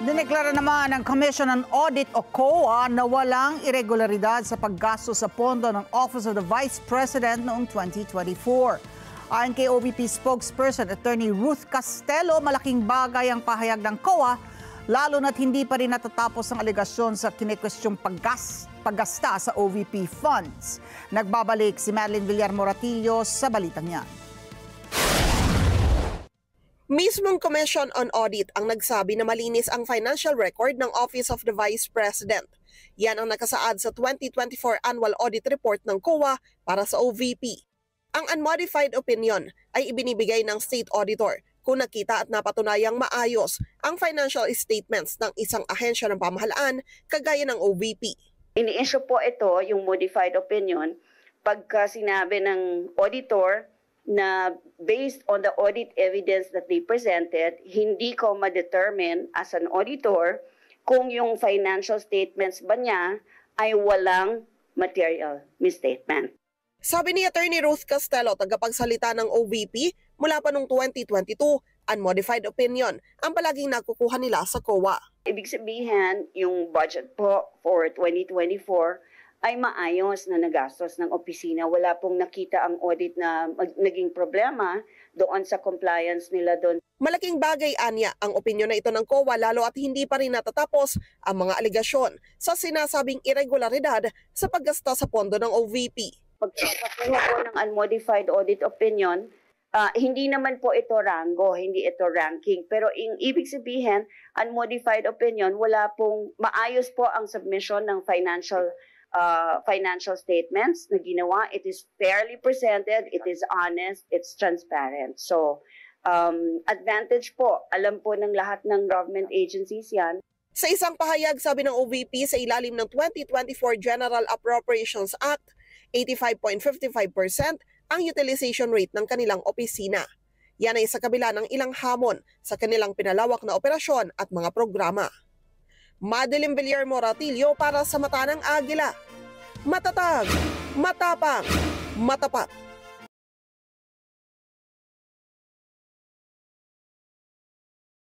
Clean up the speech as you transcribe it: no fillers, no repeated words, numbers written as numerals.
Dineklara naman ng Commission on Audit o COA na walang irregularidad sa paggasto sa pondo ng Office of the Vice President noong 2024. Ayon kay OVP spokesperson Attorney Ruth Castelo, malaking bagay ang pahayag ng COA, lalo na't hindi pa rin natatapos ang alegasyon sa kinikwestyong paggasta sa OVP funds. Nagbabalik si Madeline Villar Moratillo sa balitang yan. Mismong Commission on Audit ang nagsabi na malinis ang financial record ng Office of the Vice President. Yan ang nakasaad sa 2024 Annual Audit Report ng COA para sa OVP. Ang unmodified opinion ay ibinibigay ng State Auditor kung nakita at napatunayang maayos ang financial statements ng isang ahensya ng pamahalaan kagaya ng OVP. Ini-issue po ito, yung modified opinion, pagka sinabi ng auditor na based on the audit evidence that they presented, hindi ko ma-determine as an auditor kung yung financial statements ba niya ay walang material misstatement. Sabi ni Attorney Ruth Castelo, tagapagsalita ng OVP, mula pa noong 2022, unmodified opinion ang palaging nakukuha nila sa COA. Ibig sabihin, yung budget po for 2024 ay maayos na nagastos ng opisina. Wala pong nakita ang audit na naging problema doon sa compliance nila doon. Malaking bagay, anya, ang opinyon na ito ng COA lalo at hindi pa rin natatapos ang mga alegasyon sa sinasabing irregularidad sa paggasta sa pondo ng OVP. Pagkakakuha po ng unmodified audit opinion, hindi naman po ito rango, hindi ito ranking. Pero ibig sabihin, unmodified opinion, wala pong maayos po ang submission ng financial statements na ginawa. It is fairly presented, it is honest, it's transparent. So, advantage po. Alam po ng lahat ng government agencies yan. Sa isang pahayag, sabi ng OVP, sa ilalim ng 2024 General Appropriations Act, 85.55% ang utilization rate ng kanilang opisina. Yan ay sa kabila ng ilang hamon sa kanilang pinalawak na operasyon at mga programa. Madeline Villar Moratillo para sa Mata ng Agila. Matatag, matapang, matapat.